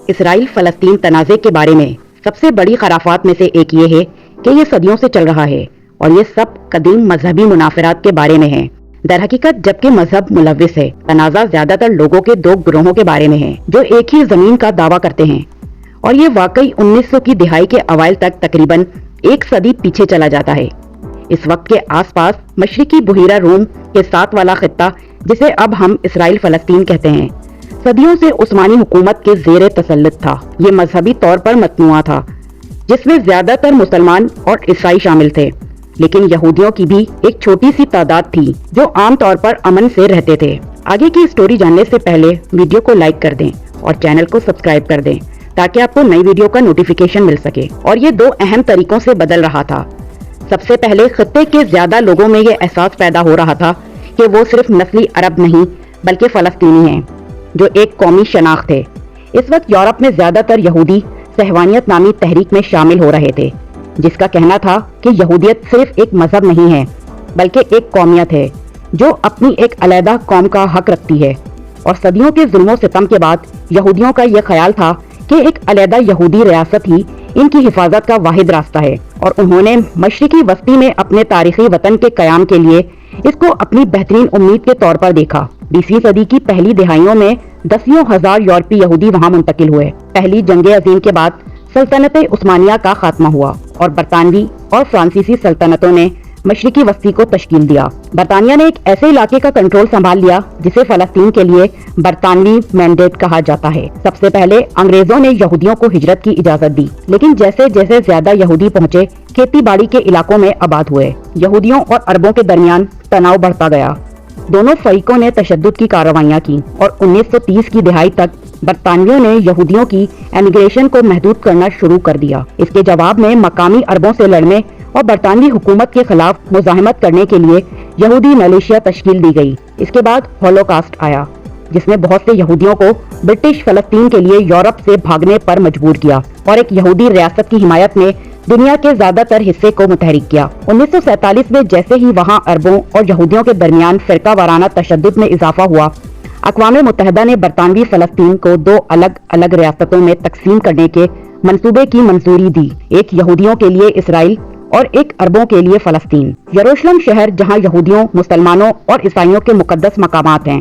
اسرائیل فلسطین تنازع کے بارے میں سب سے بڑی خرافات میں سے ایک یہ ہے کہ یہ صدیوں سے چل رہا ہے اور یہ سب قدیم مذہبی منافرات کے بارے میں ہے۔ در حقیقت جبکہ مذہب ملوث ہے، تنازع زیادہ تر لوگوں کے دو گروہوں کے بارے میں ہے جو ایک ہی زمین کا دعویٰ کرتے ہیں، اور یہ واقعی 1900 کی دہائی کے اوائل تک تقریباً ایک صدی پیچھے چلا جاتا ہے۔ اس وقت کے آس پاس مشرقی بحیرہ روم کے ساتھ والا خطہ، جسے اب ہم اسرائیل فلسطین کہتے ہیں، صدیوں سے عثمانی حکومت کے زیر تسلط تھا۔ یہ مذہبی طور پر متنوع تھا، جس میں زیادہ تر مسلمان اور عیسائی شامل تھے، لیکن یہودیوں کی بھی ایک چھوٹی سی تعداد تھی جو عام طور پر امن سے رہتے تھے۔ آگے کی اسٹوری جاننے سے پہلے ویڈیو کو لائک کر دیں اور چینل کو سبسکرائب کر دیں تاکہ آپ کو نئی ویڈیو کا نوٹیفیکیشن مل سکے۔ اور یہ دو اہم طریقوں سے بدل رہا تھا۔ سب سے پہلے خطے کے زیادہ لوگوں میں یہ احساس پیدا ہو رہا تھا کہ وہ صرف نسلی عرب نہیں بلکہ فلسطینی ہیں، جو ایک قومی شناخت ہے۔ اس وقت یورپ میں زیادہ تر یہودی صہیونیت نامی تحریک میں شامل ہو رہے تھے، جس کا کہنا تھا کہ یہودیت صرف ایک مذہب نہیں ہے بلکہ ایک قومیت ہے جو اپنی ایک علیحدہ قوم کا حق رکھتی ہے۔ اور صدیوں کے ظلم و ستم کے بعد یہودیوں کا یہ خیال تھا کہ ایک علیحدہ یہودی ریاست ہی ان کی حفاظت کا واحد راستہ ہے، اور انہوں نے مشرقی وسطی میں اپنے تاریخی وطن کے قیام کے لیے اس کو اپنی بہترین امید کے طور پر دیکھا۔ 20ویں صدی کی پہلی دہائیوں میں دسیوں ہزار یورپی یہودی وہاں منتقل ہوئے۔ پہلی جنگ عظیم کے بعد سلطنت عثمانیہ کا خاتمہ ہوا اور برطانوی اور فرانسیسی سلطنتوں نے مشرقی وسطی کو تشکیل دیا۔ برطانیہ نے ایک ایسے علاقے کا کنٹرول سنبھال لیا جسے فلسطین کے لیے برطانوی مینڈیٹ کہا جاتا ہے۔ سب سے پہلے انگریزوں نے یہودیوں کو ہجرت کی اجازت دی، لیکن جیسے جیسے زیادہ یہودی پہنچے، کھیتی باڑی کے علاقوں میں آباد ہوئے۔ یہودیوں اور عربوں کے درمیان تناؤ بڑھتا گیا۔ دونوں فریقوں نے تشدد کی کارروائیاں کی اور 1930 کی دہائی تک برطانویوں نے یہودیوں کی امیگریشن کو محدود کرنا شروع کر دیا۔ اس کے جواب میں مقامی عربوں سے لڑنے اور برطانوی حکومت کے خلاف مزاحمت کرنے کے لیے یہودی ملیشیا تشکیل دی گئی۔ اس کے بعد ہولوکاسٹ آیا، جس نے بہت سے یہودیوں کو برٹش فلسطین کے لیے یورپ سے بھاگنے پر مجبور کیا اور ایک یہودی ریاست کی حمایت میں دنیا کے زیادہ تر حصے کو متحرک کیا۔ 1947 میں جیسے ہی وہاں عربوں اور یہودیوں کے درمیان فرقہ وارانہ تشدد میں اضافہ ہوا، اقوام متحدہ نے برطانوی فلسطین کو دو الگ الگ ریاستوں میں تقسیم کرنے کے منصوبے کی منظوری دی، ایک یہودیوں کے لیے اسرائیل اور ایک عربوں کے لیے فلسطین۔ یروشلم شہر، جہاں یہودیوں، مسلمانوں اور عیسائیوں کے مقدس مقامات ہیں،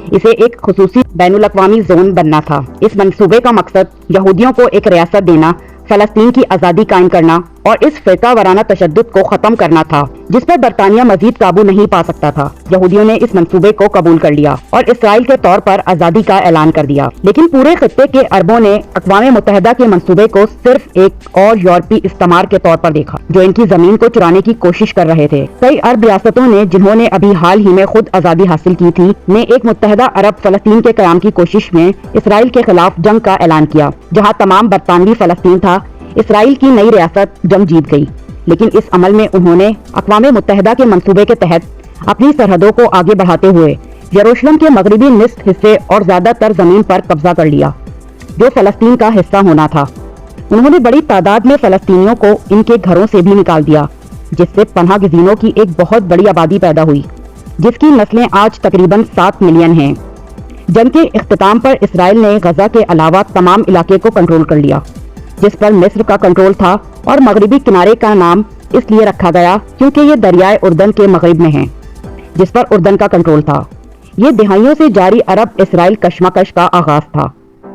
اسے ایک خصوصی بین الاقوامی زون بننا تھا۔ اس منصوبے کا مقصد یہودیوں کو ایک ریاست دینا، فلسطین کی آزادی قائم کرنا اور اس فرقہ وارانہ تشدد کو ختم کرنا تھا جس پر برطانیہ مزید قابو نہیں پا سکتا تھا۔ یہودیوں نے اس منصوبے کو قبول کر لیا اور اسرائیل کے طور پر آزادی کا اعلان کر دیا، لیکن پورے خطے کے عربوں نے اقوام متحدہ کے منصوبے کو صرف ایک اور یورپی استعمار کے طور پر دیکھا جو ان کی زمین کو چرانے کی کوشش کر رہے تھے۔ کئی عرب ریاستوں نے، جنہوں نے ابھی حال ہی میں خود آزادی حاصل کی تھی، نے ایک متحدہ عرب فلسطین کے قیام کی کوشش میں اسرائیل کے خلاف جنگ کا اعلان کیا۔ جہاں تمام برطانوی فلسطین تھا، اسرائیل کی نئی ریاست جنگ جیت گئی، لیکن اس عمل میں انہوں نے اقوام متحدہ کے منصوبے کے تحت اپنی سرحدوں کو آگے بڑھاتے ہوئے یروشلم کے مغربی نصف حصے اور زیادہ تر زمین پر قبضہ کر لیا جو فلسطین کا حصہ ہونا تھا۔ انہوں نے بڑی تعداد میں فلسطینیوں کو ان کے گھروں سے بھی نکال دیا، جس سے پناہ گزینوں کی ایک بہت بڑی آبادی پیدا ہوئی جس کی نسلیں آج تقریباً 7 ملین ہیں۔ جنگ کے اختتام پر اسرائیل نے غزہ کے علاوہ تمام علاقے کو کنٹرول کر لیا، جس پر مصر کا کنٹرول تھا، اور مغربی کنارے کا نام اس لیے رکھا گیا کیونکہ یہ دریائے اردن کے مغرب میں ہے، جس پر اردن کا کنٹرول تھا۔ یہ دہائیوں سے جاری عرب اسرائیل کشمکش کا آغاز تھا۔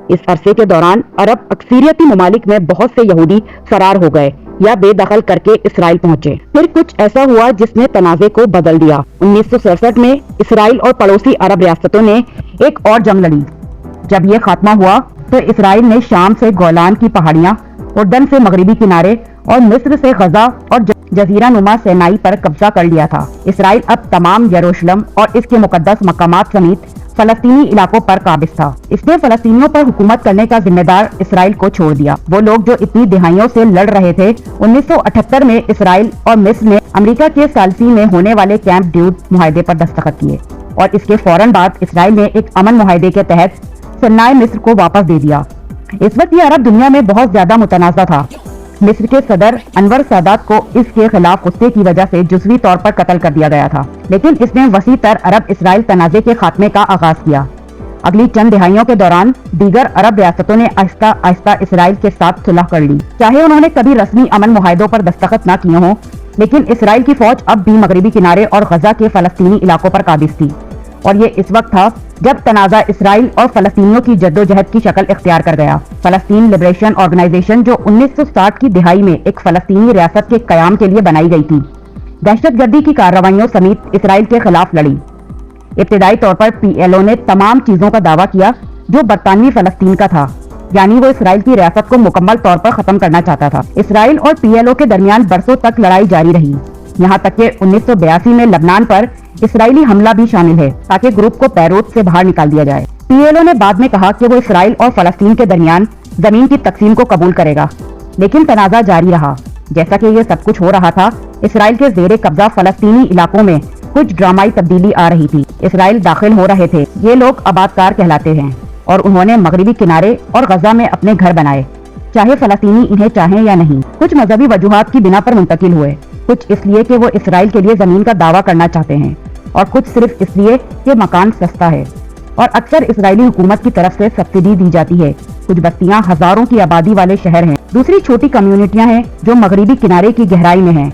اس عرصے کے دوران عرب اکثریتی ممالک میں بہت سے یہودی فرار ہو گئے یا بے دخل کر کے اسرائیل پہنچے۔ پھر کچھ ایسا ہوا جس نے تنازع کو بدل دیا۔ 1967 میں اسرائیل اور پڑوسی عرب ریاستوں نے ایک اور جنگ لڑی۔ جب یہ خاتمہ ہوا تو اسرائیل نے شام سے گولان کی پہاڑیاں، اردن سے مغربی کنارے اور مصر سے غزہ اور جزیرہ نما سینائی پر قبضہ کر لیا تھا۔ اسرائیل اب تمام یروشلم اور اس کے مقدس مقامات سمیت فلسطینی علاقوں پر قابض تھا۔ اس نے فلسطینیوں پر حکومت کرنے کا ذمہ دار اسرائیل کو چھوڑ دیا۔ وہ لوگ جو اتنی دہائیوں سے لڑ رہے تھے، 1978 میں اسرائیل اور مصر نے امریکہ کے ثالثی میں ہونے والے کیمپ ڈیوڈ معاہدے پر دستخط کیے، اور اس کے فوراً بعد اسرائیل نے ایک امن معاہدے کے تحت سرنائے مصر کو واپس دے دیا۔ اس وقت یہ عرب دنیا میں بہت زیادہ متنازع تھا۔ مصر کے صدر انور سادات کو اس کے خلاف غصے کی وجہ سے جزوی طور پر قتل کر دیا گیا تھا، لیکن اس نے وسیع تر عرب اسرائیل تنازع کے خاتمے کا آغاز کیا۔ अगली चंद दहाइयों के दौरान दीगर अरब रियासतों ने आहिस्ता आहिस्ता इसराइल के साथ सुलह कर ली। चाहे उन्होंने कभी रस्मी अमन मुआहदों पर दस्तखत न किए हों, लेकिन इसराइल की फौज अब भी मगरिबी किनारे और गजा के फलस्तीनी इलाकों पर काबिज थी। और ये इस वक्त था जब तनाज़ा इसराइल और फलस्तीनियों की जद्दोजहद की शक्ल इख्तियार कर गया। फलस्तीन लिबरेशन ऑर्गेनाइजेशन, जो 1960 की दिहाई में एक फलस्तीनी रियासत के कयाम के लिए बनाई गई थी, दहशतगर्दी की कार्रवाइयों समेत इसराइल के खिलाफ लड़ी। इब्तिदाई तौर पर PLO ने तमाम चीजों का दावा किया जो बरतानवी फलस्तीन का था, यानी वो इसराइल की रियासत को मुकम्मल तौर पर खत्म करना चाहता था। इसराइल और PLO के दरमियान बरसों तक लड़ाई जारी रही, यहाँ तक कि 1982 में लबनान पर इसराइली हमला भी शामिल है ताकि ग्रुप को पैरोत से बाहर निकाल दिया जाए। PLO ने बाद में कहा कि वो इसराइल और फलस्तीन के दरमियान जमीन की तकसीम को कबूल करेगा, लेकिन तनाज़ा जारी रहा। जैसा कि ये सब कुछ हो रहा था, इसराइल के जेरे कब्जा फलस्तीनी इलाकों में कुछ ड्रामाई तब्दीली आ रही थी। इसराइल दाखिल हो रहे थे। ये लोग आबादकार कहलाते हैं और उन्होंने मगरिबी किनारे और गजा में अपने घर बनाए, चाहे फलस्तीनी इन्हें चाहें या नहीं। कुछ मजहबी वजूहात की बिना पर मुंतकिल हुए, कुछ इसलिए कि वो इसराइल के लिए जमीन का दावा करना चाहते हैं और कुछ सिर्फ इसलिए कि मकान सस्ता है और अक्सर इसराइली हुकूमत की तरफ से सब्सिडी दी जाती है। कुछ बस्तियां हजारों की आबादी वाले शहर हैं, दूसरी छोटी कम्युनिटियां हैं जो मगरिबी किनारे की गहराई में हैं।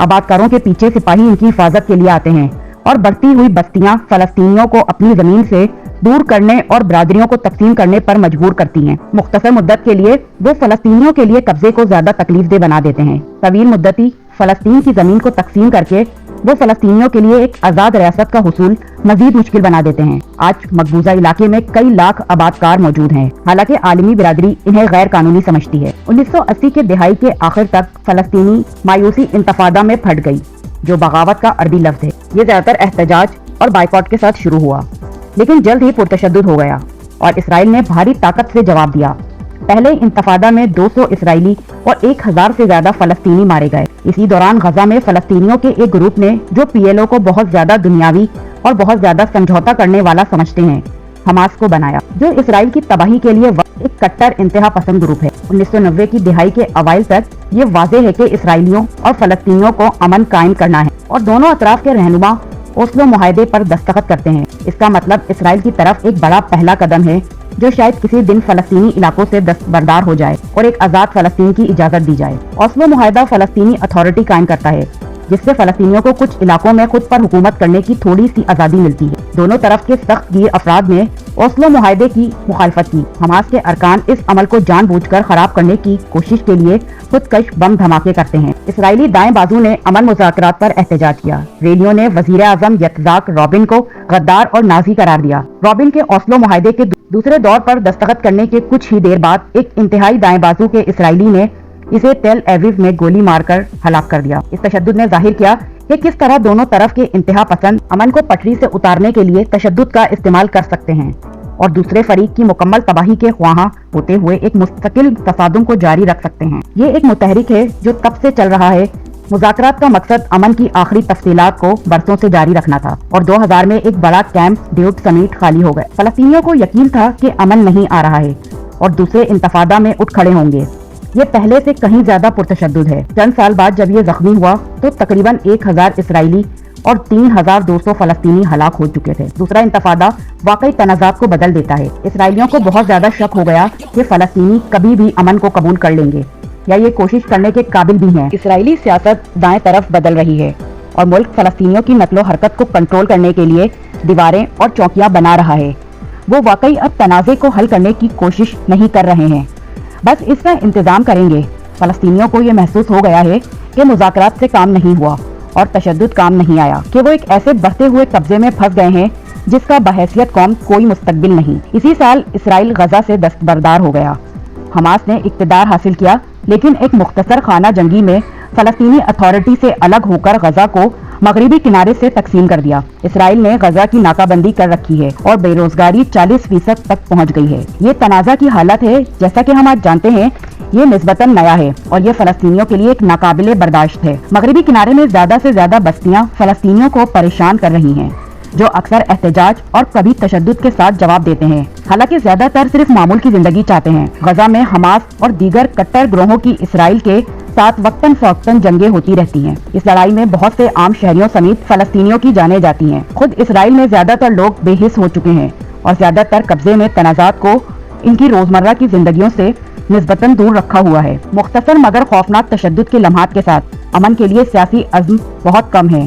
आबादकारों के पीछे सिपाही इनकी हिफाजत के लिए आते हैं और बढ़ती हुई बस्तियां फलस्तीनियों को अपनी जमीन से दूर करने और बरादरियों को तकसीम करने पर मजबूर करती हैं। मुख्तसर मुद्दत के लिए वो फलस्तीनियों के लिए कब्जे को ज्यादा तकलीफदेह बना देते हैं। तवील मुद्दती फलस्तीन की जमीन को तकसीम करके वो फलस्तीनियों के लिए एक आजाद रियासत का हुसूल मजीद मुश्किल बना देते हैं। आज मकबूजा इलाके में कई लाख आबादकार मौजूद हैं, हालांकि आलमी बिरादरी इन्हें गैर कानूनी समझती है। 1980 के दिहाई के आखिर तक फलस्तीनी मायूसी इंतफादा में फट गई, जो बगावत का अरबी लफ्ज है। ये ज्यादातर एहतजाज और बाइकॉट के साथ शुरू हुआ, लेकिन जल्द ही पुरतशद्दुद हो गया और इसराइल ने भारी ताकत से जवाब दिया। पहले इंतफादा में 200 इसराइली और 1000 से ज्यादा फलस्तीनी मारे गए। इसी दौरान गजा में फलस्तीनियों के एक ग्रुप ने, जो PLO को बहुत ज्यादा दुनियावी और बहुत ज्यादा समझौता करने वाला समझते हैं, हमास को बनाया, जो इसराइल की तबाही के लिए एक कट्टर इंतहा पसंद ग्रुप है। 1990 की दिहाई के अवाइल तक ये वाज़ेह है कि इसराइलियों और फलस्तीनियों को अमन कायम करना है और दोनों अतराफ के रहनुमा ओस्लो मुआहदे पर दस्तखत करते हैं। इसका मतलब इसराइल की तरफ एक बड़ा पहला कदम है, जो शायद किसी दिन फलस्तीनी इलाकों से दस्तबरदार हो जाए और एक आजाद फलस्तीन की इजाजत दी जाए। ओस्लो मुआहदा फलस्तीनी अथॉरिटी कायम करता है, जिससे फलस्तीनियों को कुछ इलाकों में खुद पर हुकूमत करने की थोड़ी सी आजादी मिलती है। दोनों तरफ के सख्त गिर अफराद ने ओस्लो मुआहदे की मुखालफत की। हमास के अरकान इस अमल को जानबूझकर खराब करने की कोशिश के लिए खुदकश बम धमाके करते हैं। इसराइली दाएं बाजू ने अमन मुज़ाकरात पर एहतजाज किया। रैलियों ने वजीर आजम यत्जाक रॉबिन को गद्दार और नाजी करार दिया। रॉबिन के ओस्लो मुआहदे के दूसरे दौर पर दस्तखत करने के कुछ ही देर बाद एक इंतहाई दाएं बाजू के इसराइली ने इसे तेल एविव में गोली मारकर हलाक कर दिया। इस तशद्दुद ने जाहिर किया कि किस तरह दोनों तरफ के इंतहा पसंद अमन को पटरी से उतारने के लिए तशद्दुद का इस्तेमाल कर सकते हैं और दूसरे फरीक की मुकम्मल तबाही के ख्वाहां होते हुए एक मुस्तकिल तसादुम को जारी रख सकते हैं। ये एक मुतहरिक है जो तब से चल रहा है। मुज़ाकरात का मकसद अमन की आखिरी तफसीलात को बरसों से जारी रखना था और 2000 में एक बड़ा कैंप ड्यूट समेत खाली हो गए। फलस्तीनियों को यकीन था कि अमन नहीं आ रहा है और दूसरे इंतफादा में उठ खड़े होंगे। ये पहले से कहीं ज्यादा पुरतशद्दुद है। चंद साल बाद जब ये जख्मी हुआ तो तकरीबन 1000 इसराइली और 3200 फलस्तीनी हलाक हो चुके थे। दूसरा इंतफादा वाकई तनाज़ात को बदल देता है। इसराइलियों को बहुत ज्यादा शक हो गया कि फलस्तीनी कभी भी अमन को कबूल कर लेंगे या ये कोशिश करने के काबिल भी हैं। इसराइली सियासत दाएं तरफ बदल रही है और मुल्क फलस्तीनियों की नस्लो हरकत को कंट्रोल करने के लिए दीवारें और चौकियां बना रहा है। वो वाकई अब तनाज़े को हल करने की कोशिश नहीं कर रहे हैं, बस इसका इंतजाम करेंगे। फलस्तीनियों को ये महसूस हो गया है कि मुज़ाकरात से काम नहीं हुआ और तशद्दुद काम नहीं आया, कि वो एक ऐसे बढ़ते हुए कब्जे में फंस गए हैं जिसका बहैसियत कौम कोई मुस्तकबिल नहीं। इसी साल इसराइल गजा से दस्तबरदार हो गया। हमास ने इक़्तिदार हासिल किया, लेकिन एक मुख्तसर खाना जंगी में फलस्तीनी अथॉरिटी से अलग होकर गजा को मगरिबी किनारे से तकसीम कर दिया। इसराइल ने गजा की नाकाबंदी कर रखी है और बेरोजगारी 40% तक पहुंच गई है। ये तनाज़ा की हालत है। जैसा कि हम आज जानते हैं, ये निस्बतन नया है और ये फलस्तीनियों के लिए एक नाकाबिले बर्दाश्त है। मगरिबी किनारे में ज्यादा से ज्यादा बस्तियां फलस्तीनियों को परेशान कर रही हैं, जो अक्सर एहतजाज और कभी तशद्दुद के साथ जवाब देते हैं। हालांकि ज्यादातर सिर्फ मामूल की जिंदगी चाहते हैं। गजा में हमास और दीगर कट्टर ग्रोहों की इसराइल के साथ वक्तन फवक्तन जंगें होती रहती हैं। इस लड़ाई में बहुत से आम शहरियों समेत फलस्तीनियों की जानें जाती हैं। खुद इसराइल में ज्यादातर लोग बेहिस हो चुके हैं اور زیادہ تر قبضے میں تنازعات کو ان کی روزمرہ کی زندگیوں سے نسبتاً دور رکھا ہوا ہے۔ مختصر مگر خوفناک تشدد کے لمحات کے ساتھ امن کے لیے سیاسی عزم بہت کم ہے۔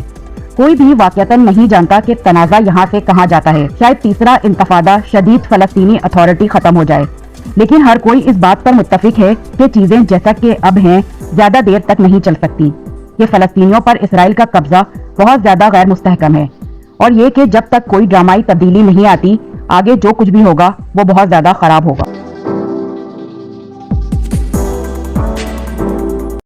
کوئی بھی واقعتاً نہیں جانتا کہ تنازع یہاں سے کہاں جاتا ہے۔ شاید تیسرا انتفاضہ شدید فلسطینی اتھارٹی ختم ہو جائے، لیکن ہر کوئی اس بات پر متفق ہے کہ چیزیں جیسا کہ اب ہیں زیادہ دیر تک نہیں چل سکتی۔ یہ فلسطینیوں پر اسرائیل کا قبضہ بہت زیادہ غیر مستحکم ہے، اور یہ کہ جب تک کوئی ڈرامائی تبدیلی نہیں آتی، آگے جو کچھ بھی ہوگا وہ بہت زیادہ خراب ہوگا۔